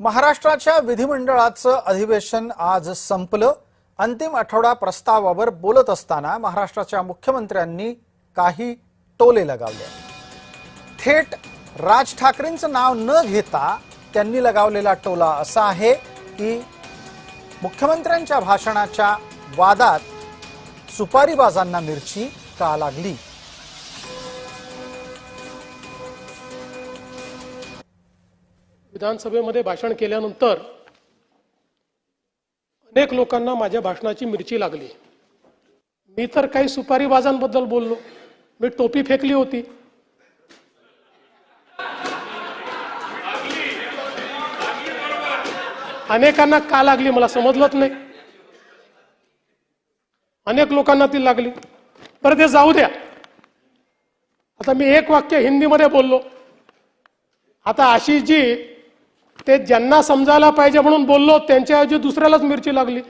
महाराष्ट्राच्या विधिमंडळाचं अधिवेशन आज संपलं। अंतिम आठवडा प्रस्तावावर बोलत असताना महाराष्ट्राच्या मुख्यमंत्र्यांनी काही टोले लगावले। थेट राज ठाकरेंचं नाव न घेता त्यांनी लगावलेला टोला असा आहे की मुख्यमंत्र्यांच्या भाषणाच्या वादात सुपारीबाजांना मिरची का लागली। विधानसभेमध्ये भाषण केल्यानंतर अनेक लोकांना माझ्या भाषणाची मिरची लागली। मी तर काही सुपारीबाजांबद्दल बोललो, मी टोपी फेकली होती। अनेकांना का लागली मला समजलंच नाही। अनेक लोकांना ती लागली। बरं ते जाऊ द्या। आता मी एक वाक्य हिंदीमध्ये बोललो। आता आशिषजी ते ज्यांना समजायला पाहिजे म्हणून बोललो, त्यांच्याऐवजी दुसऱ्यालाच मिरची लागली।